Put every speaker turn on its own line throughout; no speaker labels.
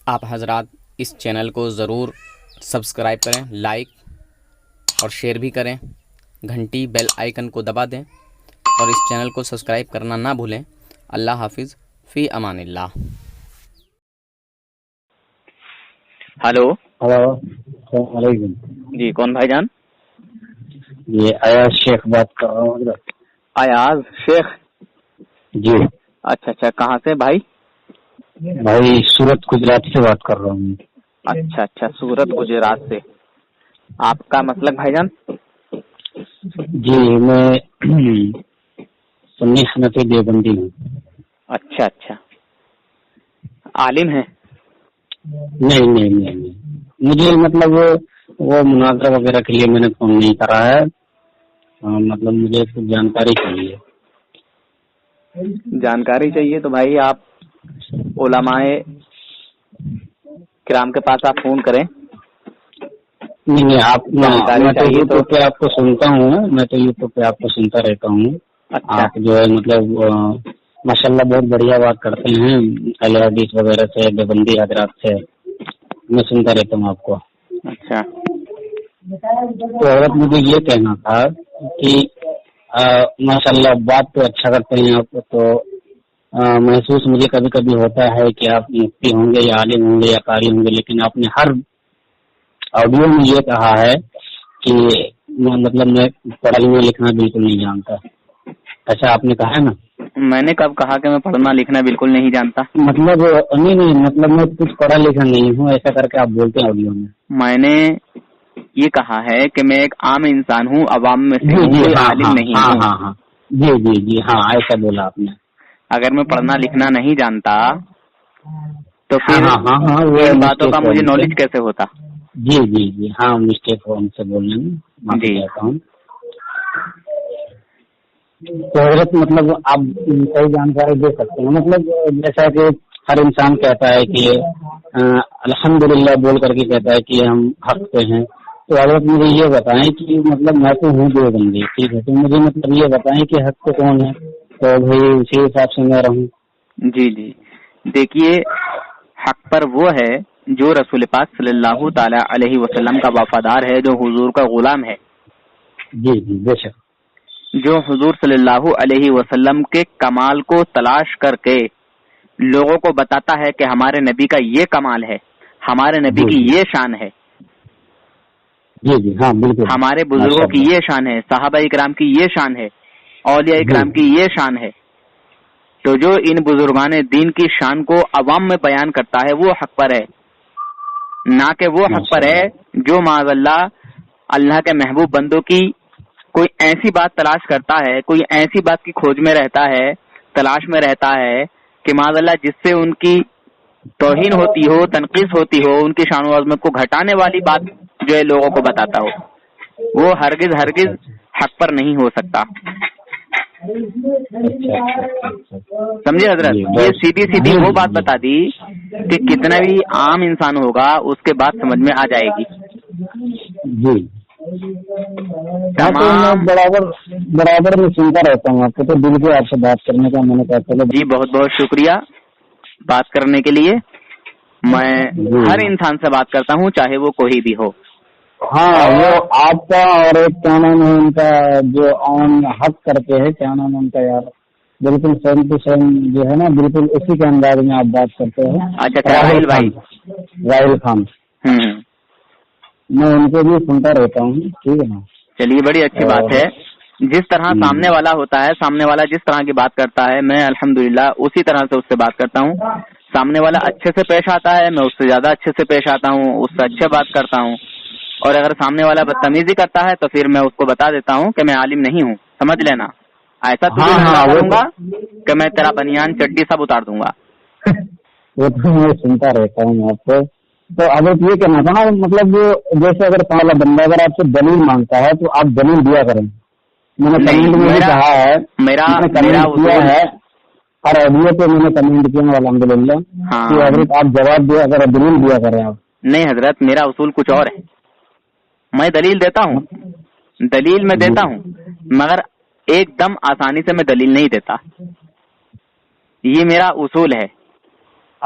آپ حضرات اس چینل کو ضرور سبسکرائب کریں، لائک اور شیئر بھی کریں، گھنٹی بیل آئیکن کو دبا دیں اور اس چینل کو سبسکرائب کرنا نہ بھولیں۔ اللہ حافظ، فی امان اللہ۔
ہلو
السلام علیکم
جی، کون بھائی جان؟
یہ ایاز شیخ بات کر رہا ہوں حضرت۔
ایاز شیخ؟
جی
اچھا، کہاں سے بھائی؟
بھائی سورت گجرات سے بات کر رہا ہوں۔
اچھا، سورت گجرات سے۔ آپ کا مسلک بھائی جان؟
جی میں سنی حنفی دیوبندی ہوں۔
اچھا، عالم ہیں؟
نہیں، مجھے مطلب وہ مناظرہ وغیرہ کے لیے میں نے فون نہیں کرا ہے، مطلب مجھے کچھ جانکاری چاہیے۔
جانکاری چاہیے تو بھائی آپ علماء کرام کے پاس آپ فون کریں۔
نہیں آپ، میں تو
چاہیے
یوٹیوب پہ آپ کو سنتا ہوں، میں تو یوٹیوب پہ آپ کو سنتا رہتا ہوں۔
اچھا،
آپ جو ہے مطلب ماشاءاللہ بہت بڑھیا بات کرتے ہیں، اہل حدیث وغیرہ سے، دیوبندی حضرات سے میں سنتا رہتا ہوں آپ کو۔
اچھا،
تو حضرت مجھے یہ کہنا تھا کہ ماشاءاللہ بات تو اچھا کرتے ہیں آپ، تو محسوس مجھے کبھی کبھی ہوتا ہے کہ آپ مفتی ہوں گے یا عالم ہوں گے یا قاری ہوں گے، لیکن آپ نے ہر آڈیو میں یہ کہا ہے کہ مطلب میں پڑھنا لکھنا بالکل نہیں جانتا۔ ایسا آپ نے کہا ہے نا؟
میں نے کب کہا کہ میں پڑھنا لکھنا بالکل نہیں جانتا؟
مطلب نہیں، مطلب میں کچھ پڑھا لکھا نہیں ہوں ایسا کر کے آپ بولتے ہیں آڈیو میں۔
میں نے یہ کہا ہے کہ میں ایک عام انسان ہوں، عوام میں سے ہوں، کوئی عالم نہیں ہوں۔
ہاں جی ہاں ایسا بولا آپ نے۔
اگر میں پڑھنا لکھنا نہیں جانتا تو پھر ان باتوں کا مجھے نالج کیسے ہوتا؟
جی ہاں، مسٹیک ہو ہم سے بولنے میں، معافی چاہتا ہوں۔ تو حضرت مطلب آپ کئی جانکاری دے سکتے ہیں، مطلب جیسا کہ ہر انسان کہتا ہے کہ الحمدللہ بول کر کے کہتا ہے کہ ہم حق پہ ہیں، تو حضرت مجھے یہ بتائیں کہ مطلب میں تو ہوں دیوبندی، ٹھیک ہے، تو مجھے مطلب یہ بتائیں کہ حق پہ کون ہے، تو بھائی اسی حساب سے میں رہوں۔ جی
دیکھیے، حق پر وہ ہے جو رسول پاک صلی اللہ تعالی علیہ وسلم کا وفادار ہے، جو حضور کا غلام ہے۔
جی بے شک۔
جو حضور صلی اللہ علیہ وسلم کے کمال کو تلاش کر کے لوگوں کو بتاتا ہے کہ ہمارے نبی کا یہ کمال ہے، ہمارے نبی کی یہ شان ہے،
جی ہاں بالکل،
ہمارے بزرگوں کی یہ شان ہے، صحابہ اکرام کی یہ شان ہے، اولیاء اکرام کی یہ شان ہے، تو جو ان بزرگان دین کی شان کو عوام میں بیان کرتا ہے وہ حق پر ہے، نہ کہ وہ حق پر ہے جو معاذ اللہ کے محبوب بندوں کی کوئی ایسی بات تلاش کرتا ہے، کوئی ایسی بات کی کھوج میں رہتا ہے، تلاش میں رہتا ہے کہ معاذ اللہ جس سے ان کی توہین ہوتی ہو، تنقیص ہوتی ہو، ان کی شان و عظمت کو گھٹانے والی بات جو ہے لوگوں کو بتاتا ہو، وہ ہرگز حق پر نہیں ہو سکتا۔ سمجھے حضرت؟ یہ سیدھی وہ بات بتا دی کہ کتنا بھی عام انسان ہوگا اس کے بعد سمجھ میں آ جائے گی۔
جی برابر میں سنتا رہتا ہوں آپ کو، تو دل کے آپ سے بات کرنے کا میں نے کہا
جی بہت بہت شکریہ بات کرنے کے لیے۔ میں ہر انسان سے بات کرتا ہوں چاہے وہ کوئی بھی ہو۔
ہاں، وہ آپ کا اور ایک کیا نام ہے ان کا جو عام حق کرتے ہیں، کیا نام ہے ان کا یار، بالکل سیم ٹو سیم جو ہے نا، بالکل اسی کے انداز میں آپ بات کرتے ہیں۔
اچھا،
راہل خان، میں ان کو بھی سنتا رہتا ہوں، ٹھیک ہے نا۔
چلیے، بڑی اچھی بات ہے۔ جس طرح سامنے والا ہوتا ہے، سامنے والا جس طرح کی بات کرتا ہے، میں الحمدللہ اسی طرح سے اس سے بات کرتا ہوں۔ سامنے والا اچھے سے پیش آتا ہے، میں اس سے زیادہ اچھے سے پیش آتا ہوں، اس سے اچھے بات کرتا ہوں، اور اگر سامنے والا بدتمیزی کرتا ہے تو پھر میں اس کو بتا دیتا ہوں کہ میں عالم نہیں ہوں، سمجھ لینا، ایسا تجھے ننگا کروں گا کہ میں تیرا بنیان چڈی سب اتار دوں گا۔
وہ تو میں سنتا رہتا ہوں آپ کو۔ تو اگر یہ کہنا تھا نا، مطلب جیسے اگر پہلا بندہ اگر آپ سے دلیل مانگتا ہے تو آپ دلیل دیا کریں۔ میں نے کمنٹ میں بھی کہا ہے،
میرا
کیا ہے ہر آڈیو پہ میں نے کمنٹ کیا الحمدللہ کہ حضرت آپ جواب دیا اگر دلیل دیا کریں آپ۔
نہیں حضرت، میرا اصول کچھ اور ہے، میں دلیل دیتا ہوں، دلیل میں دیتا ہوں، مگر ایک دم آسانی سے میں دلیل نہیں دیتا، یہ میرا اصول ہے۔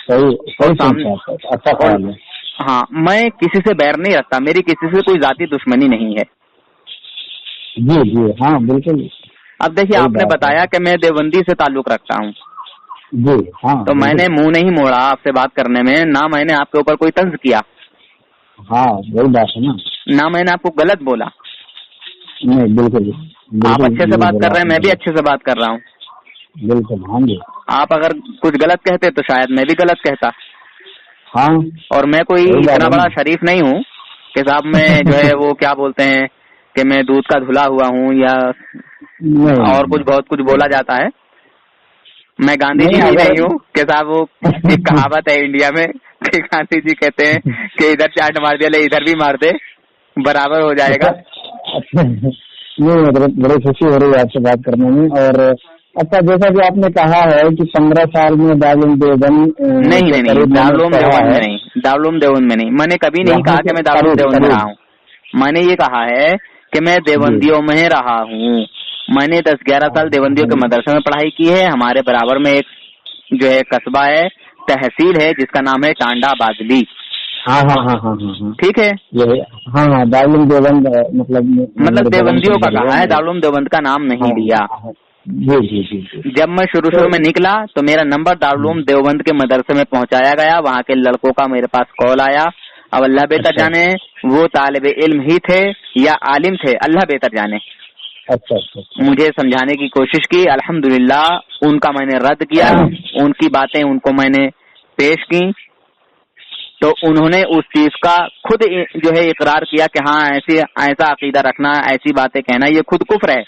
صحیح
اور سامنے
سوچا آپ، اچھا خیال ہے.
ہاں میں کسی سے بیر نہیں رکھتا، میری کسی سے کوئی ذاتی دشمنی نہیں ہے.
جی جی ہاں بالکل.
اب دیکھیے
صحیح
آپ نے
بات ہے.
بتایا کہ میں دیوبندی سے تعلق رکھتا ہوں،
جی ہاں
تو میں نے
بالکل.
منہ نہیں موڑا آپ سے بات کرنے میں، نہ میں نے آپ کے اوپر کوئی طنز کیا،
ہاں وہی بات ہے نا.
نہ میں نے آپ کو غلط بولا.
نہیں بالکل
آپ
بالکل
اچھے سے
نہیں
بات
بولا
کر رہے
آپ
ہیں،
نے
میں بھی
غلط.
اچھے سے بات کر رہا ہوں.
بالکل ہاں جی.
آپ اگر کچھ غلط کہتے تو شاید میں بھی غلط کہتا.
ہاں
اور میں کوئی
صحیح بات
اتنا
ہے
بڑا
نا.
شریف نہیں ہوں کہ صاحب میں جو ہے وہ کیا بولتے ہیں کہ میں دودھ کا دھلا ہوا ہوں یا اور
نہیں
کچھ بہت کچھ بولا جاتا ہے. میں گاندھی جی
نہیں
بھی
اگر
نہیں ہوں کہ صاحب وہ ایک کہاوت ہے انڈیا میں کہ گاندھی جی کہتے ہیں کہ ادھر چاٹ مار دیا لے ادھر بھی مار دے برابر ہو جائے گا.
اچھا نہیں مطلب بڑی خوشی ہو رہی ہے آپ سے بات کرنے میں. اور اچھا جیسا کہ آپ نے کہا ہے کہ 15 سال میں دارالعلوم دیوبند
نہیں
کے
نہیں نہیں،
قریب میں نے
دارالعلوم
پڑھا
دیوبند
ہے.
میں نہیں، دارالعلوم دیوبند میں نہیں. میں نے کبھی نہیں
یہاں
کہا کہ
سے
میں دارالعلوم
قریب
دیوبند میں رہا
قریب.
ہوں. میں نے یہ کہا ہے کہ میں
جی
دیوبندیوں میں رہا ہوں. میں نے 10-11 سال دیوبندیوں کے مدرسے میں پڑھائی کی ہے. ہمارے برابر میں ایک جو ہے قصبہ ہے، تحصیل ہے جس کا نام ہے ٹانڈا بادلی.
ہاں ہاں ہاں ہاں ہاں ہاں
ٹھیک ہے،
یہ ہاں ہاں دارالعلوم دیوبند مطلب
مطلب
میرے بغل کے
دیوبندیوں کا
ادھر ہی ہے
کہا ہے،
میرے.
دارالعلوم دیوبند کا نام
ہاں
نہیں لیا.
ہاں، جی جی جی جی.
جب میں شروع میں نکلا تو میرا نمبر دارالعلوم دیوبند کے مدرسے میں پہنچایا گیا. وہاں کے لڑکوں کا میرے پاس کال آیا. اب اللہ بہتر
اچھا
جانے وہ طالب علم ہی تھے یا عالم تھے، اللہ بہتر جانے.
اچھا اچھا اچھا.
مجھے سمجھانے کی کوشش کی، الحمدللہ ان کا میں نے رد کیا، ان کی باتیں ان کو میں نے پیش کی، تو انہوں نے اس چیز کا خود جو ہے اقرار کیا کہ ہاں ایسا عقیدہ رکھنا، ایسی باتیں کہنا یہ خود کفر ہے.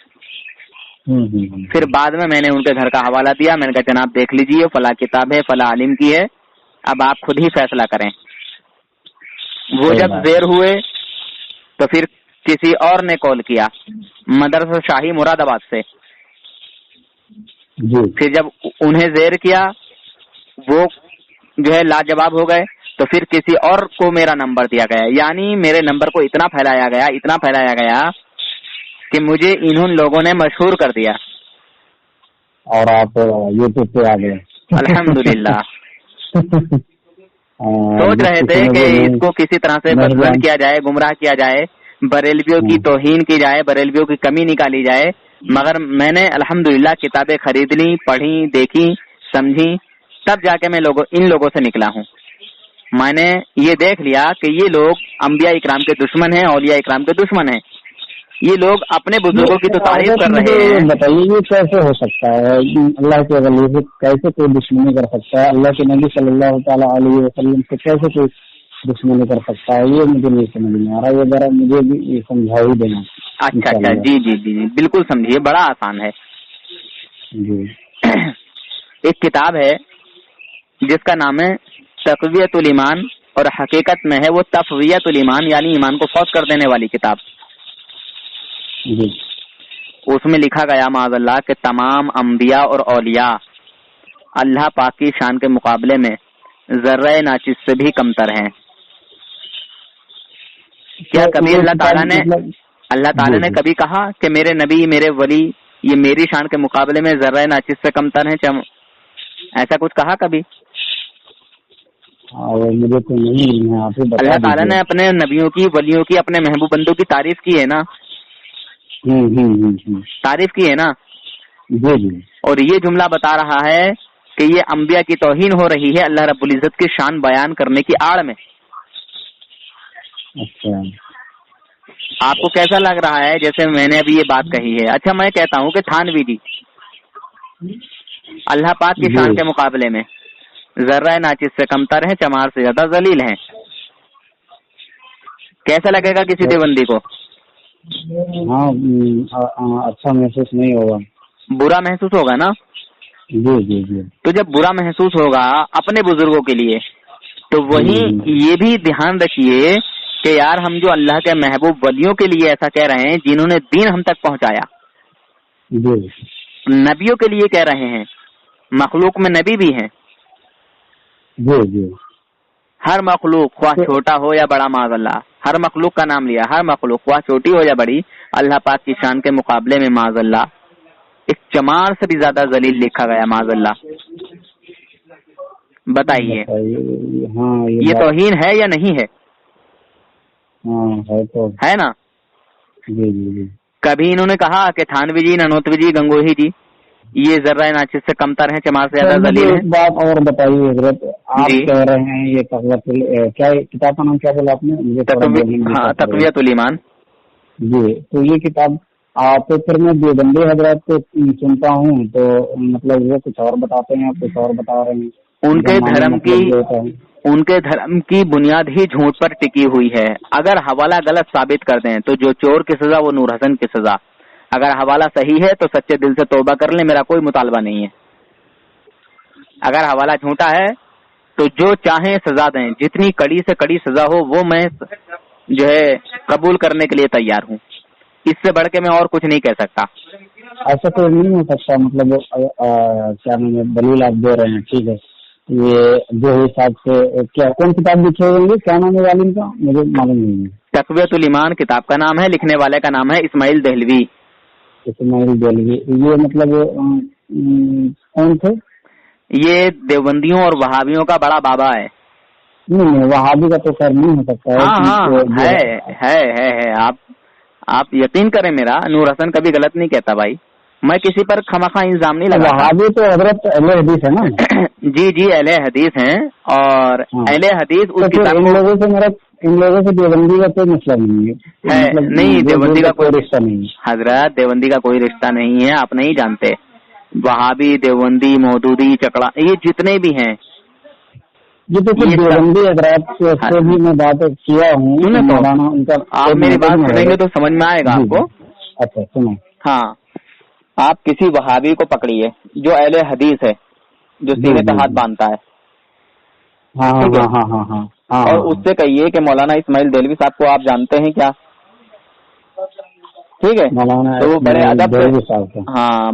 پھر بعد میں نے ان کے گھر کا حوالہ دیا. میں نے کہا جناب دیکھ لیجئے فلاں کتاب ہے، فلاں عالم کی ہے، اب آپ خود ہی فیصلہ کریں. وہ
صحیح
جب
بات
زیر
ہے.
ہوئے تو پھر کسی اور نے کال کیا مدرسہ شاہی مراد آباد سے.
جی
پھر جب انہیں زیر کیا وہ جو ہے لاجواب ہو گئے تو پھر کسی اور کو میرا نمبر دیا گیا. یعنی میرے نمبر کو اتنا پھیلایا گیا کہ مجھے انہوں لوگوں نے مشہور کر دیا.
اور آپ یوٹیوب پہ آ گئے.
الحمدللہ. سوچ
جس
رہے تھے
کسی نے
کہ
بھی
اس کو کسی طرح سے بدزن کیا جائے، گمراہ کیا جائے، بریلویوں کی توہین کی جائے، بریلویوں کی کمی نکالی جائے، مگر میں نے الحمدللہ کتابیں خرید لی، پڑھی، دیکھی، سمجھی، تب جا کے میں ان لوگوں سے نکلا ہوں. میں نے یہ دیکھ لیا کہ یہ لوگ انبیاء اکرام کے دشمن ہیں، اولیاء اکرام کے دشمن ہیں. یہ لوگ اپنے بزرگوں کی تو تعریف کر
مجھے
رہے
یہ
ہیں.
بتائیے یہ کیسے ہو سکتا ہے؟ اللہ کے ولی سے کیسے کوئی دشمنی کر سکتا ہے؟ اللہ کے نبی صلی اللہ تعالیٰ علیہ وسلم سے کیسے کوئی دشمنی کر سکتا ہے؟ یہ مجھے نہیں سمجھ میں آ رہا. یہ ذرا مجھے بھی سمجھا ہی دینا.
اچھا جی جی جی جی بالکل سمجھیے، بڑا آسان ہے.
جی
ایک کتاب ہے جس کا نام ہے تقویت الایمان، اور حقیقت میں ہے وہ تفویت الایمان، یعنی ایمان کو فوت کر دینے والی کتاب.
جی
اس میں لکھا گیا معاذ اللہ کہ تمام انبیاء اور اولیاء اللہ پاک کی شان کے مقابلے میں ذرہ ناچیز سے بھی کمتر ہیں. کیا کبھی اللہ تعالیٰ نے کبھی کہا کہ میرے نبی، میرے ولی یہ میری شان کے مقابلے میں ذرہ ناچیز سے کمتر ہیں؟ ایسا کچھ کہا کبھی؟
مجھے تو نہیں. آپ ہی بتا
اللہ تعالیٰ
دیجیے.
نے اپنے نبیوں کی، ولیوں کی، اپنے محبوب بندوں کی تعریف کی ہے نا، تعریف کی ہے نا.
جی جی.
اور یہ جملہ بتا رہا ہے کہ یہ انبیاء کی توہین ہو رہی ہے اللہ رب العزت کی شان بیان کرنے کی آڑ میں.
اچھا
آپ کو کیسا لگ رہا ہے جیسے میں نے ابھی یہ بات کہی ہے؟ اچھا میں کہتا ہوں کہ تھانوی جی اللہ پاک کی
جی
شان کے مقابلے میں ذرہ ناچیز سے کمتر ہیں، چمار سے زیادہ ذلیل ہیں. کیسا لگے گا کسی دیوبندی کو؟
ہاں اچھا محسوس نہیں ہوگا.
برا محسوس ہوگا نا.
جی جی جی.
تو جب برا محسوس ہوگا اپنے بزرگوں کے لیے تو وہیں یہ بھی دھیان رکھیے کہ یار ہم جو اللہ کے محبوب ولیوں کے لیے ایسا کہہ رہے ہیں جنہوں نے دین ہم تک پہنچایا،
جی
نبیوں کے لیے کہہ رہے ہیں، مخلوق میں نبی بھی ہیں.
جی جی.
ہر مخلوق خواہ چھوٹا ہو یا بڑا، معاذ اللہ ہر مخلوق کا نام لیا، ہر مخلوق خواہ چھوٹی ہو یا بڑی اللہ پاک کی شان کے مقابلے میں معاذ اللہ ایک چمار سے بھی زیادہ ذلیل لکھا گیا معاذ اللہ. بتائیے
ہاں
یہ توہین ہے یا نہیں ہے؟
ہاں ہے تو
ہے نا.
جی جی جی.
کبھی انہوں نے کہا کہ تھانوی جی، ننوتوی جی، گنگوہی جی یہ ذرہ ناچز سے کمتر ہیں، چمار سے زیادہ ذلیل ہیں؟
ایک بات اور بتائیے حضرت، آپ
جی.
کہہ رہے ہیں یہ کیا کتاب کا نام کیا بولا آپ نے؟ مجھے تھوڑا بولنے میں دقت ہو رہی ہے.
تقویۃ الایمان.
جی. تو یہ کتاب تو پھر میں دیوبندی حضرات کو سنتا ہوں تو مطلب وہ کچھ اور بتاتے ہیں، آپ کچھ اور بتا رہے ہیں.
ان کے دھرم کی بنیاد ہی جھوٹ پر ٹکی ہوئی ہے. اگر حوالہ غلط ثابت کر دیں تو جو چور کی سزا وہ نور حسن کی سزا. اگر حوالہ صحیح ہے تو سچے دل سے توبہ کر لیں، میرا کوئی مطالبہ نہیں ہے. اگر حوالہ جھوٹا ہے تو جو چاہیں سزا دیں، جتنی کڑی سے کڑی سزا ہو وہ میں جو ہے قبول کرنے کے لیے تیار ہوں. اس سے بڑھ کے میں اور کچھ نہیں کہہ سکتا.
ایسا تو نہیں ہو سکتا، مطلب کیا نام دلیل آپ دے رہے ہیں، ٹھیک ہے. یہ جو حساب سے کیا کون کتاب لکھے ہوئے گے، کیا نام ہے عالم کا مجھے معلوم نہیں ہے.
تقویۃ الایمان کتاب کا نام ہے، لکھنے والے کا نام ہے اسماعیل دہلوی.
اسماعیل دہلوی. یہ مطلب کون تھے؟ یہ
دیوبندیوں اور وہابیوں کا بڑا بابا ہے.
نہیں وہابی کا تو خیر نہیں ہو سکتا
ہے. آپ یقین کریں میرا، نور حسن کبھی غلط نہیں کہتا بھائی. میں کسی پر خواہ الزام نہیں لگاتا.
وہابی تو حضرت اہل حدیث ہے نا.
جی جی اہل حدیث ہیں، اور اہل حدیث
ان لوگوں سے دیوبندی کا کوئی مسئلہ نہیں ہے.
نہیں، دیوبندی کا کوئی
رشتہ نہیں ہے
حضرت، دیوبندی کا کوئی رشتہ نہیں ہے. آپ نہیں جانتے. وہابی، دیوبندی، مودودی، چکڑا، یہ جتنے بھی ہیں
یہ تو کچھ دیوبندی حضرات سے بھی میں بات کیا ہوں. مولانا ان کا
آپ میری بات سنیں گے تو سمجھ میں آئے گا آپ کو.
اچھا سنیں.
ہاں، آپ کسی وہابی کو پکڑیے جو اہل حدیث ہے، جو سینے پہ ہاتھ باندھتا ہے، اور اس سے کہیے کہ مولانا اسماعیل دہلوی صاحب کو آپ جانتے ہیں کیا؟ ٹھیک ہے، تو وہ بڑے ادب سے،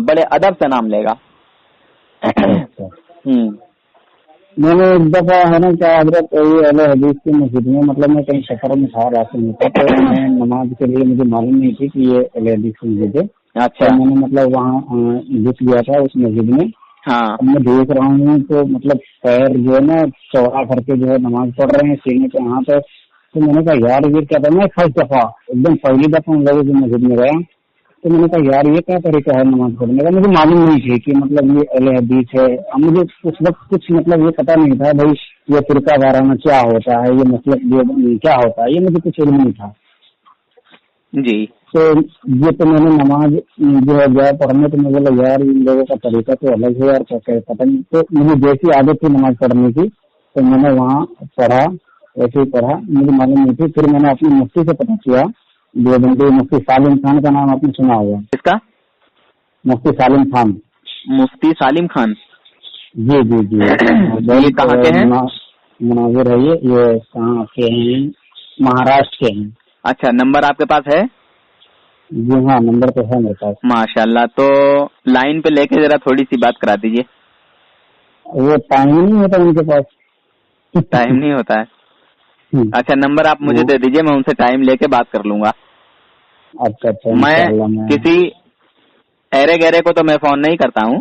بڑے ادب سے نام لے گا.
میں نے ایک دفعہ ہے نا کیا حضرت اہل حدیث کی مسجد میں، مطلب میں کہیں سفر میں تھا راستے میں تھا، تو میں نماز کے لیے مجھے معلوم نہیں تھی کہ یہ اہل حدیث کی مسجد ہے. اچھا. میں نے مطلب وہاں گھس گیا تھا اس مسجد میں. میں دیکھ رہا ہوں تو مطلب پیر جو ہے نا چوڑا کر کے جو ہے نماز پڑھ رہے ہیں سینے کے یہاں پہ. تو میں نے کہا یار یہ کیا تھا. میں فرسٹ دفعہ ایک دم پہلی دفعہ ان لوگوں کی مسجد میں گیا تو میں نے کہا یار یہ کیا طریقہ ہے نماز پڑھنے کا. مجھے معلوم نہیں تھی کہ مطلب یہ اہل حدیث ہے. مجھے اس وقت کچھ مطلب یہ پتا نہیں تھا بھائی یہ فرقہ وارانہ کیا ہوتا ہے، یہ مطلب یہ کیا ہوتا ہے، یہ مجھے کچھ علم نہیں تھا.
جی.
تو یہ تو میں نے نماز جو ہے گیا پڑھنے تو میں بولا یار ان لوگوں کا طریقہ تو الگ ہے یار، پتہ نہیں. تو مجھے جیسی عادت تھی نماز پڑھنے کی تو میں نے وہاں پڑھا، ایسے ہی پڑھا، مجھے معلوم نہیں تھی. پھر میں نے اپنے مفتی سے پتہ کیا، دیوبندی مفتی سالم خان کا نام آپ نے سنا ہوگا.
کس کا؟
مفتی سالم خان.
مفتی سالم خان.
جی جی جی.
یہ کہاں کے ہیں؟
مناظر ہے یہ کہاں کے ہیں؟ مہاراشٹر کے ہیں. اچھا.
نمبر آپ کے پاس ہے؟
جی ہاں نمبر تو ہے میرے پاس.
ماشاء اللہ. تو لائن پہ لے کے ذرا تھوڑی سی بات کرا دیجیے.
وہ ٹائم نہیں ہوتا ان کے پاس.
ٹائم نہیں ہوتا ہے. اچھا نمبر آپ مجھے دے دیجیے، میں ان سے ٹائم لے کے بات کر لوں گا.
اچھا.
میں کسی ایرے گہرے کو تو میں فون نہیں کرتا ہوں.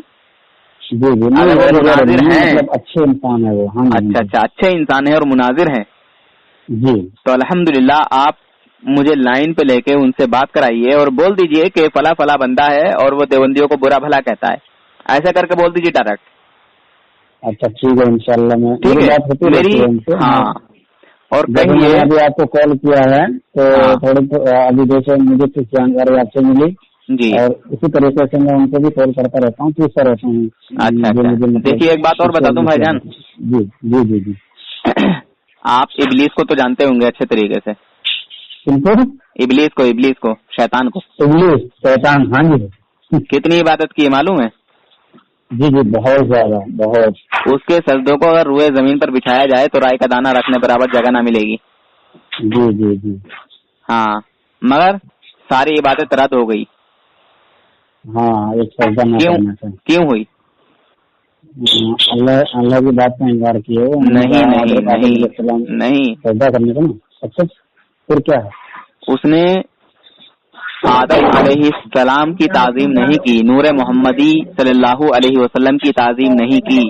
جی جی.
اگر وہ مناظر ہیں،
اچھے انسان ہے وہ.
اچھا اچھے انسان ہیں اور مناظر ہیں
جی، تو
الحمدللہ آپ مجھے لائن پہ لے کے ان سے بات کرائیے اور بول دیجئے کہ فلاں فلاں بندہ ہے اور وہ دیوبندیوں کو برا بھلا کہتا ہے. ایسا کر کے بول دیجیے ڈائریکٹ.
اچھا ٹھیک ہے انشاءاللہ. میں بات ہوتی رہتی ہے ان سے.
ہاں. اور
میں نے ابھی آپ کو کال کیا ہے تو تھوڑی ابھی جیسے مجھے کچھ جانکاری آپ سے ملی
جی،
اور اسی طریقے سے میں ان کو بھی کال کرتا رہتا ہوں، پوچھتا رہتا ہوں.
اچھا. دیکھیے ایک بات اور بتا دوں بھائی جان.
جی جی جی جی.
آپ ابلیس کو تو جانتے ہوں گے اچھے طریقے سے. ابلیس کو شیطان کو.
ابلیس شیطان. ہاں جی.
کتنی عبادت کی معلوم ہے؟
جی جی بہت زیادہ، بہت.
اس کے سجدوں کو اگر روئے زمین پر بچھایا جائے تو رائے کا دانہ رکھنے برابر جگہ نہ ملے گی.
جی جی جی.
ہاں مگر ساری عبادت رد ہو گئی.
ہاں ایک سجدہ نہ کرنا تھا.
کیوں ہوئی؟
اللہ کی بات کا انکار کیے.
نہیں
سجدہ کرنے کا نا. اچھا پھر کیا ہے؟
اس نے آدم علیہ السلام کی تعظیم نہیں کی، نور محمدی صلی اللہ علیہ وسلم کی تعظیم نہیں کی.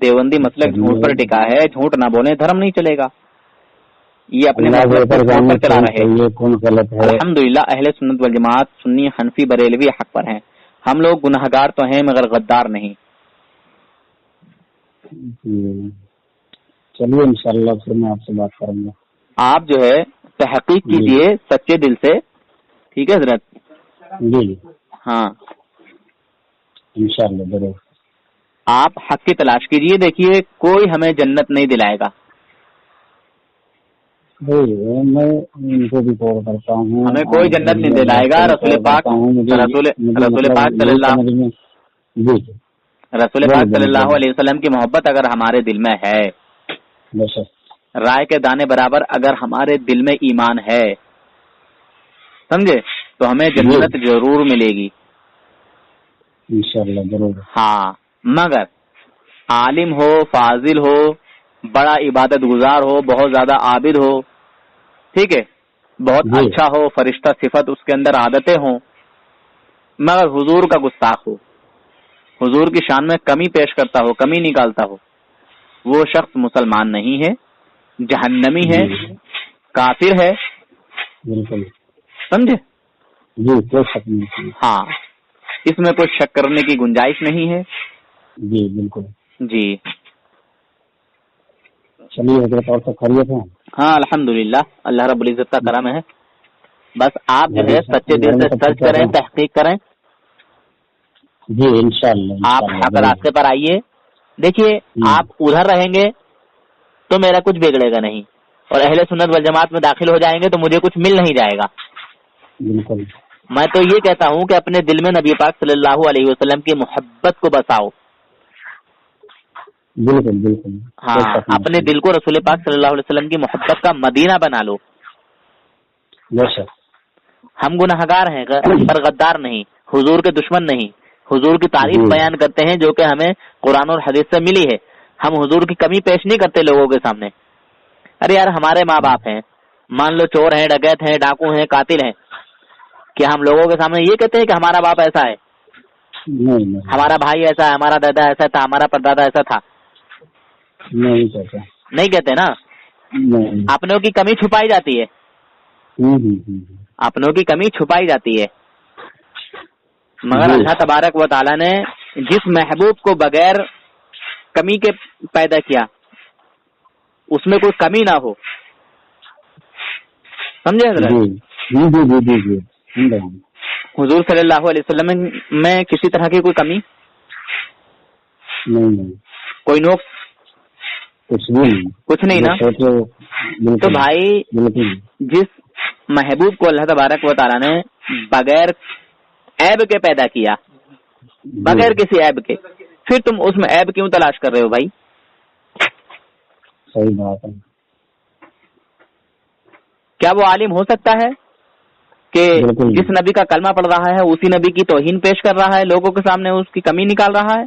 دیوبندی مسلک جھوٹ پر ٹکا ہے، جھوٹ نہ بولے دھرم نہیں چلے گا. یہ اپنے
اللہ
مسلک
کے
پر
اوپر
جھوٹ پر چلا رہے ہیں.
یہ کون غلط ہے؟
الحمدللہ اہل سنت والجماعت سنی حنفی بریلوی حق پر ہیں. ہم لوگ گناہگار تو ہیں مگر غدار نہیں.
جی چلیے انشاءاللہ پھر میں آپ سے بات کروں گا.
آپ جو ہے تحقیق کیجئے سچے دل سے، ٹھیک ہے حضرت؟
جی
ہاں
انشاءاللہ ضرور.
آپ حق کی تلاش کیجئے. دیکھیے کوئی ہمیں جنت نہیں دلائے گا.
میں ان کو بھی کال کرتا ہوں،
ہمیں کوئی جنت نہیں دلائے گا. رسول پاک رسول پاک صلی اللہ
جی
رسول پاک صلی اللہ علیہ وسلم کی محبت اگر ہمارے دل میں ہے، رائے کے دانے برابر اگر ہمارے دل میں ایمان ہے، سمجھے، تو ہمیں جنت ضرور ملے گی
انشاءاللہ ضرور.
ہاں مگر عالم ہو، فاضل ہو، بڑا عبادت گزار ہو، بہت زیادہ عابد ہو، ٹھیک ہے، بہت اچھا ہو، فرشتہ صفت اس کے اندر عادتیں ہوں، مگر حضور کا گستاخ ہو، حضور کی شان میں کمی پیش کرتا ہو، کمی نکالتا ہو، وہ شخص مسلمان نہیں ہے، جہنمی ہے، کافر ہے.
بالکل
سمجھے؟
جی کوئی شک نہیں.
ہاں اس میں کوئی شک کرنے کی گنجائش نہیں ہے.
جی بالکل.
جی
چلیے حضرت اور سب خیریت ہے؟
ہاں الحمدللہ اللہ رب العزت کا کرم ہے. بس آپ جو ہے سچے دل سے سرچ کریں، تحقیق کریں.
جی انشاءاللہ
آپ حق راستے پر آئیے. دیکھیے آپ ادھر رہیں گے تو میرا کچھ بگڑے گا نہیں، اور اہل سنت والجماعت میں داخل ہو جائیں گے تو مجھے کچھ مل نہیں جائے گا.
بالکل.
میں تو یہ کہتا ہوں کہ اپنے دل میں نبی پاک صلی اللہ علیہ وسلم کی محبت کو بساؤ.
بالکل بالکل.
ہاں اپنے دل کو رسول پاک صلی اللہ علیہ وسلم کی محبت کا مدینہ بنا لو. ہم گناہگار ہیں پر غدار نہیں، حضور کے دشمن نہیں، حضور کی تعریف بیان کرتے ہیں جو کہ ہمیں قرآن اور حدیث سے ملی ہے. ہم حضور کی کمی پیش نہیں کرتے لوگوں کے سامنے. ارے یار ہمارے ماں باپ ہیں، مان لو چور ہیں، ڈکیت ہیں، ڈاکو ہیں، قاتل ہیں، کیا ہم لوگوں کے سامنے یہ کہتے ہیں کہ ہمارا باپ ایسا ہے، ہمارا بھائی ایسا ہے، ہمارا دادا ایسا تھا، ہمارا پردادا ایسا تھا؟ نہیں کہتے نا. اپنوں کی کمی چھپائی جاتی ہے، اپنوں کی کمی چھپائی جاتی ہے. مگر اللہ تبارک و تعالیٰ نے جس محبوب کو بغیر کمی کے پیدا کیا، اس میں کوئی کمی نہ ہو. سمجھے حضرت؟ حضور صلی اللہ علیہ وسلم میں کسی طرح کی کوئی کمی، کوئی نقص، کچھ نہیں نا. تو بھائی جس محبوب کو اللہ تبارک و تعالیٰ نے بغیر عیب کے پیدا کیا، بغیر کسی عیب کے، پھر تم اس میں عیب کیوں تلاش کر رہے ہو بھائی؟
صحیح بات ہے.
کیا وہ عالم ہو سکتا ہے کہ جس نبی کا کلمہ پڑھ رہا ہے اسی نبی کی توہین پیش کر رہا ہے، لوگوں کے سامنے اس کی کمی نکال رہا ہے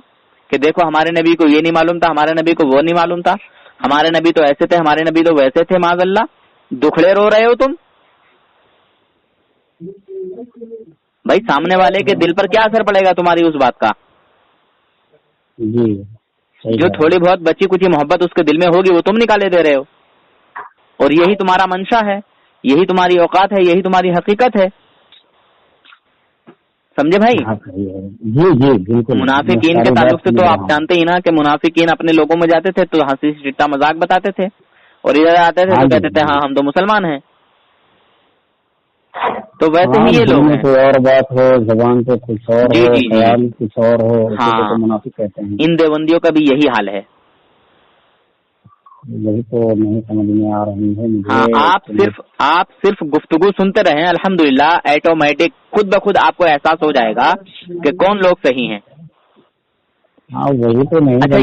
کہ دیکھو ہمارے نبی کو یہ نہیں معلوم تھا، ہمارے نبی کو وہ نہیں معلوم تھا، ہمارے نبی تو ایسے تھے، ہمارے نبی تو ویسے تھے؟ معاذ اللہ. دکھڑے رو رہے ہو تم بھائی. سامنے والے کے دل پر کیا اثر پڑے گا تمہاری اس بات کا؟ جو تھوڑی بہت بچی کچھ محبت اس کے دل میں ہوگی وہ تم نکالے دے رہے ہو، اور یہی تمہارا منشا ہے، یہی تمہاری اوقات ہے، یہی تمہاری حقیقت ہے. سمجھے بھائی؟
جی جی بالکل.
منافقین کے تعلق سے تو آپ جانتے ہی نا کہ منافقین اپنے لوگوں میں جاتے تھے تو ہنسی ٹٹا مذاق بتاتے تھے، اور ادھر آتے تھے تو کہتے تھے ہاں ہم تو مسلمان ہیں. تو ویسے ہی یہ لوگ ہیں.
اور بات ہو، زبان پہ کچھ اور ہو، خیال کچھ اور ہو، ہاں منافق کہتے ہیں.
ان دیوبندیوں کا بھی یہی حال ہے.
یہی تو نہیں سمجھ میں آ رہی ہے مجھے.
ہاں آپ صرف گفتگو سنتے رہیں، الحمدللہ ایٹومیٹک خود بخود آپ کو احساس ہو جائے گا کہ کون لوگ صحیح ہیں.
ہاں وہی تو نہیں.
اچھا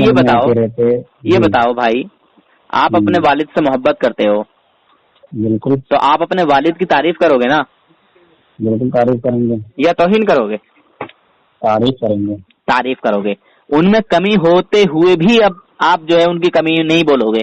یہ بتاؤ بھائی، آپ اپنے والد سے محبت کرتے ہو؟
بالکل.
تو آپ اپنے والد کی تعریف کرو گے نا؟
بالکل تعریف کریں گے.
یا توہین کرو گے؟
تعریف کریں گے.
تعریف کرو گے. ان میں کمی ہوتے ہوئے بھی اب آپ جو ہے ان کی کمی نہیں بولو گے.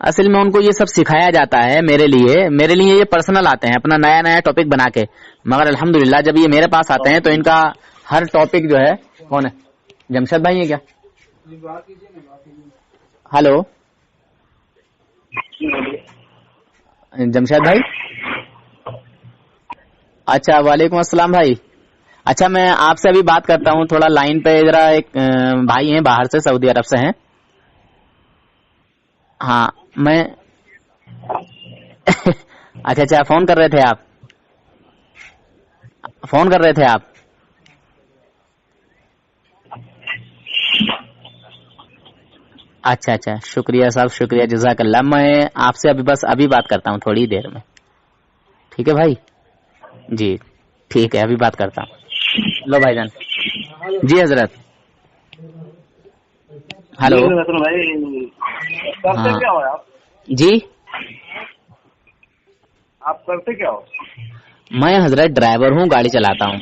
اصل میں ان کو یہ سب سکھایا جاتا ہے میرے لیے یہ پرسنل آتے ہیں اپنا نیا نیا ٹاپک بنا کے، مگر الحمدللہ جب یہ میرے پاس آتے ہیں تو ان کا ہر ٹاپک جو ہے، کون ہے جمشید بھائی ہے کیا؟ ہلو جمشید بھائی، اچھا وعلیکم السلام بھائی. اچھا میں آپ سے ابھی بات کرتا ہوں، تھوڑا لائن پہ ذرا ایک بھائی ہیں باہر سے، سعودی عرب سے ہیں. ہاں میں اچھا فون کر رہے تھے آپ اچھا شکریہ صاحب، شکریہ، جزاک اللہ. میں آپ سے ابھی بات کرتا ہوں تھوڑی دیر میں، ٹھیک ہے بھائی؟ جی ٹھیک ہے، ابھی بات کرتا ہوں. لو بھائی جان. جی حضرت. ہلو
بھائی کرتے کیا ہو آپ؟
جی
آپ کرتے کیا ہو؟
میں حضرت ڈرائیور ہوں، گاڑی چلاتا ہوں.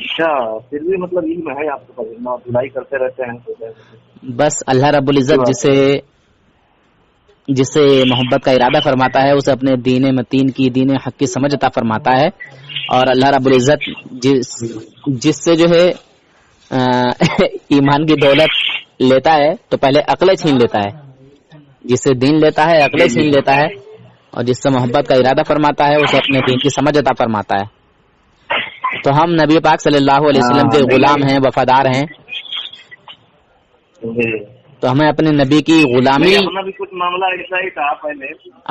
اچھا، پھر بھی مطلب علم ہے آپ کو، دھلائی کرتے رہتے ہیں.
بس اللہ رب العزت جس سے محبت کا ارادہ فرماتا ہے اسے اپنے دین متین کی، دین حق کی سمجھ عطا فرماتا ہے. اور اللہ رب العزت جس سے جو ہے ایمان کی دولت لیتا ہے تو پہلے عقلیں چھین لیتا ہے، جس سے دین لیتا ہے عقلیں چھین لیتا ہے، اور جس سے محبت کا ارادہ فرماتا ہے اسے اپنے دین کی سمجھ عطا فرماتا ہے. تو ہم نبی پاک صلی اللہ علیہ وسلم کے غلام ہیں، وفادار ہیں، تو ہمیں اپنے نبی کی غلامی.
اپنا بھی کچھ معاملہ ایسا ہی تھا پہلے.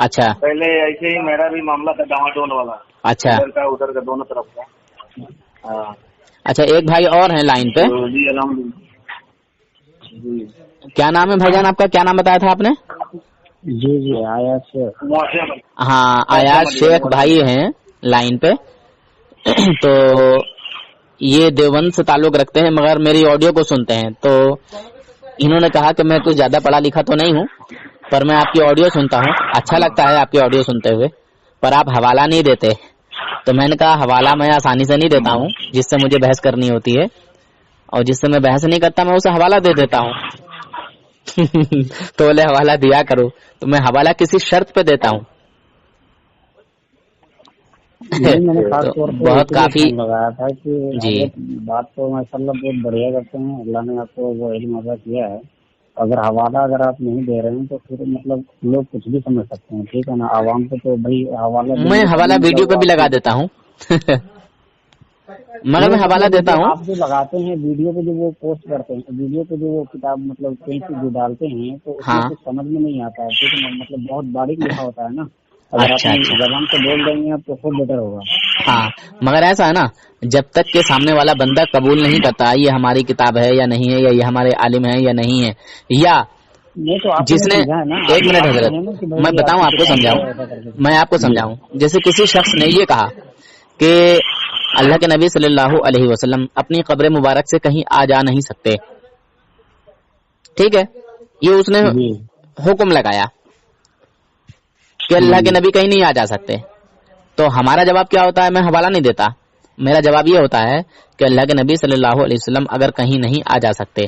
اچھا
پہلے ایسے ہی میرا بھی معاملہ تھا ڈاواڈول والا.
اچھا
ادھر کا دونوں طرف کا.
اچھا ایک بھائی اور ہیں لائن پہ.
جی الحمدللہ.
کیا نام ہے بھائی جان آپ کا؟ کیا نام بتایا تھا آپ نے؟
جی آیات شیخ.
ہاں آیات شیخ بھائی ہیں لائن پہ. تو یہ دیوبند سے تعلق رکھتے ہیں مگر میری آڈیو کو سنتے ہیں، تو انہوں نے کہا کہ میں کچھ زیادہ پڑھا لکھا تو نہیں ہوں پر میں آپ کی آڈیو سنتا ہوں، اچھا لگتا ہے آپ کی آڈیو سنتے ہوئے، پر آپ حوالہ نہیں دیتے. تو میں نے کہا حوالہ میں آسانی سے نہیں دیتا ہوں، جس سے مجھے بحث کرنی ہوتی ہے، اور جس سے میں بحث نہیں کرتا میں اسے حوالہ دے دیتا ہوں. تو بولے حوالہ دیا کرو، تو میں حوالہ کسی شرط پہ دیتا ہوں.
میں نے خاص طور پہ
بہت کافی
لگایا تھا کہ
جی
بات تو ماشاءاللہ بہت بڑھیا کرتے ہیں، اللہ نے آپ کو وہ علم عطا کیا ہے. اگر حوالہ آپ نہیں دے رہے ہیں تو پھر مطلب لوگ کچھ بھی سمجھ سکتے ہیں، ٹھیک ہے نا. عوام کو تو بھائی حوالہ
میں حوالہ ویڈیو پہ بھی لگا دیتا ہوں. مگر میں حوالہ دیتا ہوں.
آپ جو لگاتے ہیں ویڈیو پہ جو وہ پوسٹ کرتے ہیں، ویڈیو پہ جو وہ کتاب مطلب کہیں سے جو ڈالتے ہیں تو اس میں کچھ سمجھ میں نہیں آتا ہے، ٹھیک ہے نا. مطلب بہت باریک لکھا ہوتا ہے نا. اگر آپ زبان سے بول رہے ہیں تو خود بیٹر ہوگا.
ہاں مگر ایسا ہے نا، جب تک کہ سامنے والا بندہ قبول نہیں کرتا یہ ہماری کتاب ہے یا نہیں ہے، یا یہ ہمارے عالم ہے یا نہیں ہے، یا جس نے ایک منٹ حضرت میں بتاؤں آپ کو سمجھاؤں، میں آپ کو سمجھاؤں. جیسے کسی شخص نے یہ کہا کہ اللہ کے نبی صلی اللہ علیہ وسلم اپنی قبر مبارک سے کہیں آ جا نہیں سکتے، ٹھیک ہے، یہ اس نے حکم لگایا کہ اللہ کے نبی کہیں نہیں آ جا سکتے. تو ہمارا جواب کیا ہوتا ہے؟ میں حوالہ نہیں دیتا. میرا جواب یہ ہوتا ہے کہ اللہ کے نبی صلی اللہ علیہ وسلم اگر کہیں نہیں آ جا سکتے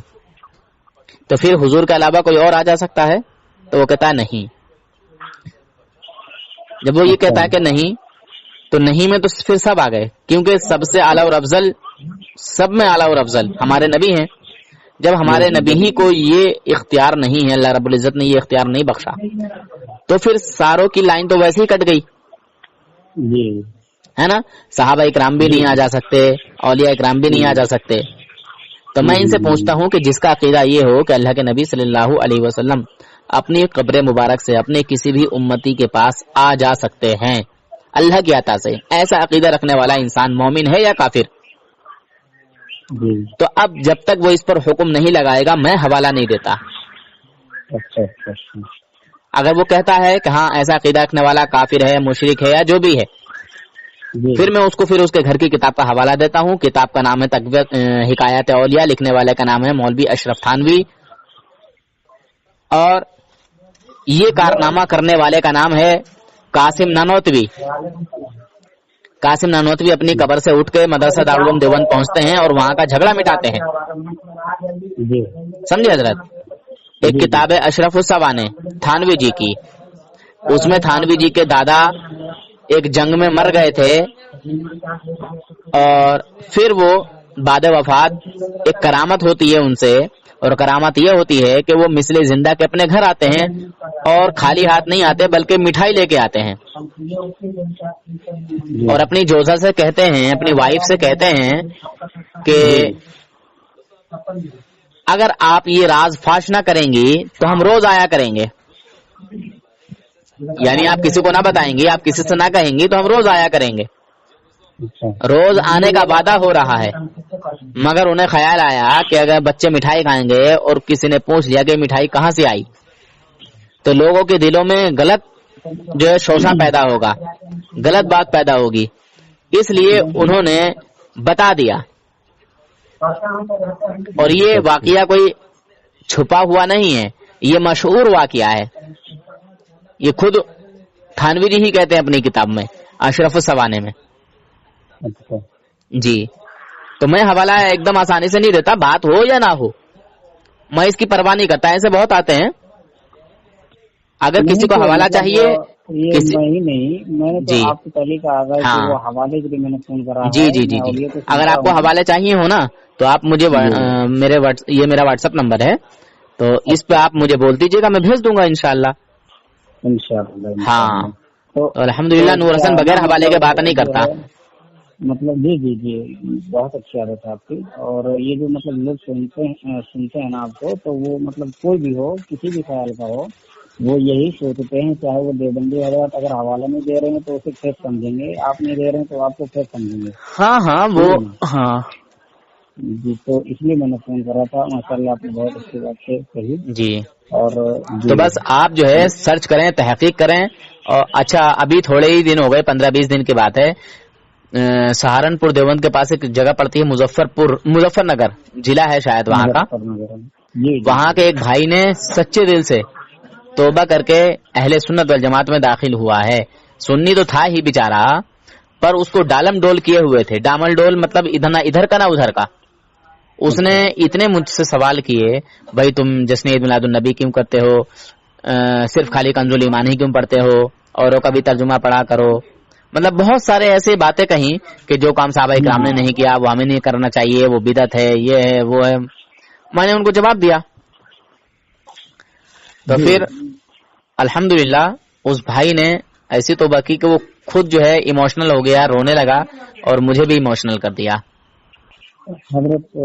تو پھر حضور کے علاوہ کوئی اور آ جا سکتا ہے؟ تو وہ کہتا ہے نہیں. جب وہ یہ کہتا ہے کہ نہیں، تو نہیں میں تو پھر سب آ گئے، کیونکہ سب سے اعلیٰ اور افضل، سب میں اعلیٰ اور افضل ہمارے نبی ہیں. جب ہمارے نبی ہی کو یہ اختیار نہیں ہے، اللہ رب العزت نے یہ اختیار نہیں بخشا، تو پھر ساروں کی لائن تو ویسے ہی کٹ گئی ہے نا. صحابہ اکرام بھی نہیں آ جا سکتے، اولیاء اکرام بھی نہیں آ جا سکتے. تو میں ان سے پوچھتا ہوں کہ جس کا عقیدہ یہ ہو کہ اللہ کے نبی صلی اللہ علیہ وسلم اپنی قبر مبارک سے اپنے کسی بھی امتی کے پاس آ جا سکتے ہیں اللہ کی عطا سے، ایسا عقیدہ رکھنے والا انسان مومن ہے یا کافر؟ تو اب جب تک وہ اس پر حکم نہیں لگائے گا میں حوالہ نہیں دیتا. اگر وہ کہتا ہے کہ ہاں ایسا عقیدہ رکھنے والا کافر ہے، مشرک ہے، یا جو بھی ہے، پھر میں اس کو اس کے گھر کی کتاب کا حوالہ دیتا ہوں. کتاب کا نام ہے حکایات اولیاء، لکھنے والے کا نام ہے مولوی اشرف تھانوی، اور یہ کارنامہ کرنے والے کا نام ہے قاسم نانوتوی. قاسم نانوتوی اپنی قبر سے اٹھ کے مدرسہ دارالعلوم دیوبند پہنچتے ہیں اور وہاں کا جھگڑا مٹاتے ہیں. سمجھے حضرت؟
ایک کتاب ہے اشرف السوانے تھانوی جی کی. اس میں تھانوی جی کے دادا ایک جنگ میں مر گئے تھے اور پھر وہ بعد وفات ایک کرامت ہوتی ہے ان سے, اور کرامت یہ ہوتی ہے کہ وہ مثل زندہ کے اپنے گھر آتے ہیں اور خالی ہاتھ نہیں آتے بلکہ مٹھائی لے کے آتے ہیں, اور اپنی جوزا سے کہتے ہیں, اپنی وائف سے کہتے ہیں کہ اگر آپ یہ راز فاش نہ کریں گی تو ہم روز آیا کریں گے. یعنی آپ کسی کو نہ بتائیں گی, آپ کسی سے نہ کہیں گی تو ہم روز آیا کریں گے. روز آنے کا وعدہ ہو رہا ہے, مگر انہیں خیال آیا کہ اگر بچے مٹھائی کھائیں گے اور کسی نے پوچھ لیا کہ مٹھائی کہاں سے آئی تو لوگوں کے دلوں میں غلط جو ہے شوشہ پیدا ہوگا, غلط بات پیدا ہوگی. اس لیے انہوں نے بتا دیا. اور یہ واقعہ کوئی چھپا ہوا نہیں ہے, یہ مشہور واقعہ ہے. یہ خود تھانوی جی ہی کہتے ہیں اپنی کتاب میں اشرف السوانے میں. جی, تو میں حوالہ ایک دم آسانی سے نہیں دیتا, بات ہو یا نہ ہو میں اس کی پرواہ نہیں کرتا. ایسے بہت آتے ہیں, اگر کسی کو حوالہ چاہیے
میں نے
جی
آپ کو پہلے کہا تھا کہ وہ حوالے کے لیے میں نے فون کرا
جی جی جی جی اگر آپ کو حوالے چاہیے ہو نا تو آپ مجھے یہ میرا واٹس ایپ نمبر ہے, تو اس پہ آپ مجھے بول دیجیے گا, میں بھیج دوں گا انشاءاللہ. ہاں, تو الحمدللہ نور حسن بغیر حوالے کے بات نہیں کرتا.
مطلب جی جی جی بہت اچھی عادت ہے آپ کی. اور یہ جو مطلب لوگ سنتے ہیں نا آپ کو, تو وہ مطلب کوئی بھی ہو, کسی بھی خیال کا ہو, وہ یہی سوچتے ہیں چاہے وہ دیوبندی حضرات اگر حوالہ نہیں دے رہے ہیں تو اسے فیک سمجھیں گے, آپ نہیں دے رہے ہیں تو آپ کو فیک سمجھیں گے.
ہاں ہاں وہ ہاں
جی, تو اس لیے میں نے فون کرا تھا. ماشاءاللہ آپ نے بہت اچھی بات کہی.
جی,
اور
تو بس آپ جو ہے سرچ کریں, تحقیق کریں. اور اچھا ابھی تھوڑے ہی دن ہو گئے, 15-20 دن کی بات ہے, سہارنپور دیوبند کے پاس ایک جگہ پڑتی ہے مظفر نگر ضلع ہے شاید وہاں کا. وہاں کے ایک بھائی نے سچے دل سے توبہ کر کے اہل سنت والجماعت میں داخل ہوا ہے. سنی تو تھا ہی بیچارہ, پر اس کو ڈالم ڈول کیے ہوئے تھے. ڈامل ڈول مطلب ادھر کا نہ ادھر کا. اس نے اتنے مجھ سے سوال کیے, بھائی تم جشن عید میلاد النبی کیوں کرتے ہو, صرف خالی کنز ایمان ہی کیوں پڑھتے ہو, اوروں کا بھی ترجمہ پڑھا کرو. مطلب بہت سارے ایسے باتیں کہیں کہ جو کام صحابہ کرام نے نہیں کیا وہ ہمیں نہیں کرنا چاہیے, وہ بدعت ہے, یہ ہے وہ ہے. میں نے ان کو جواب دیا. تو پھر الحمدللہ اس بھائی نے ایسی توبہ کی کہ وہ خود جو ہے ایموشنل ہو گیا, رونے لگا, اور مجھے بھی ایموشنل کر دیا.
حضرت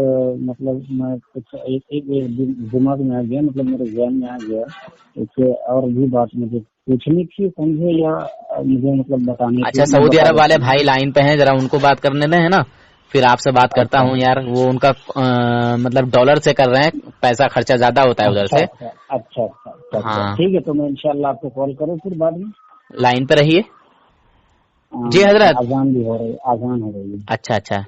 مطلب میں کچھ ایک دماغ میں آ گیا, مطلب میرے ذہن میں آ گیا کہ اور بھی بات مجھے پوچھنی تھی, سمجھے, یا مجھے مطلب بتانی.
اچھا, سعودی عرب والے بھائی لائن پہ ہیں, ذرا ان کو بات کرنے دیں, ہے نا, پھر آپ سے بات کرتا ہوں. یار وہ ان کا مطلب ڈالر سے کر رہے ہیں, پیسہ خرچہ زیادہ ہوتا ہے ادھر سے.
اچھا
ہاں
ٹھیک ہے, تو میں انشاءاللہ آپ کو کال کروں پھر بعد میں.
لائن پہ رہیے. جی حضرت,
اذان بھی ہو رہی, اذان ہو رہی ہے.
اچھا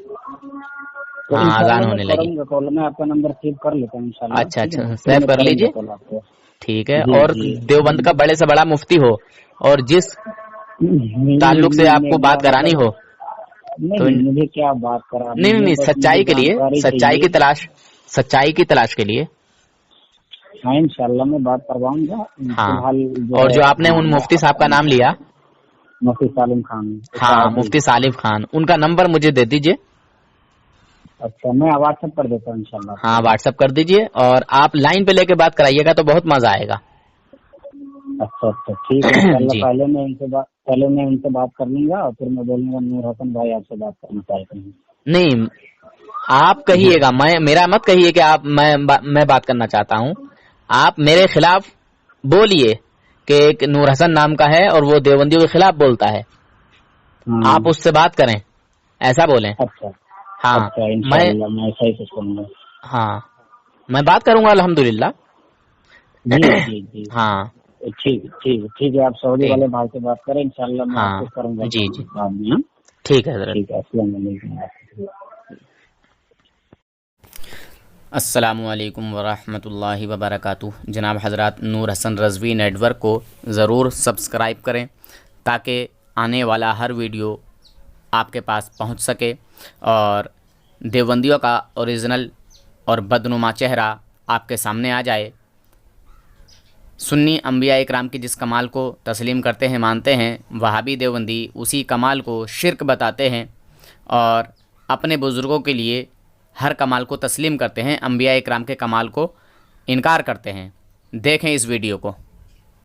ہاں اذان ہونے لگی.
میں آپ کا نمبر سیو کر لیتا ہوں انشاءاللہ.
اچھا سیو کر لیجیے, ٹھیک ہے. اور دیوبند کا بڑے سے بڑا مفتی ہو اور جس تعلق سے آپ کو بات کرانی ہو, تو
مجھے کیا بات کرا,
نہیں سچائی کے لیے, سچائی کی تلاش کے لیے.
ہاں انشاءاللہ میں بات کرواؤں گا.
ہاں, اور جو آپ نے ان مفتی صاحب کا نام لیا,
مفتی سالم خان.
ہاں مفتی سالم خان, ان کا نمبر مجھے دے دیجیے.
اچھا, میں واٹس ایپ کر دیتا ہوں انشاءاللہ.
ہاں واٹس ایپ کر دیجیے, اور آپ لائن پہ لے کے بات کرائیے گا تو بہت مزہ آئے گا.
اچھا ٹھیک ہے انشاءاللہ. پہلے میں ان سے بات کر لوں گا, اور پھر میں بولوں گا نور حسن بھائی آپ سے بات کرنا چاہتے ہیں.
نہیں, آپ کہیے گا, میرا مت کہیے کہ آپ میں بات کرنا چاہتا ہوں. آپ میرے خلاف بولیے کہ ایک نور حسن نام کا ہے اور وہ دیوبندیوں کے خلاف بولتا ہے, آپ اس سے بات کریں, ایسا بولیں.
اچھا
ہاں
انشاءاللہ میں ایسا ہی کچھ کروں گا.
ہاں میں بات کروں گا الحمدللہ.
جی
ہاں
ٹھیک ہے. آپ سعودی والے بھائی سے بات کریں, انشاءاللہ میں آپ کو کروں گا.
جی ٹھیک ہے حضرت.
السلام علیکم.
السلام علیکم ورحمۃ اللہ وبرکاتہ. جناب حضرات, نور حسن رضوی نیٹ ورک کو ضرور سبسکرائب کریں تاکہ آنے والا ہر ویڈیو آپ کے پاس پہنچ سکے, اور دیوبندیوں کا اوریجنل اور بدنما چہرہ آپ کے سامنے آ جائے. سنی انبیاء اکرام کی جس کمال کو تسلیم کرتے ہیں، مانتے ہیں، وہابی دیوبندی اسی کمال کو شرک بتاتے ہیں اور اپنے بزرگوں کے لیے ہر کمال کو تسلیم کرتے ہیں، انبیاء اکرام کے کمال کو انکار کرتے ہیں۔ دیکھیں اس ویڈیو کو۔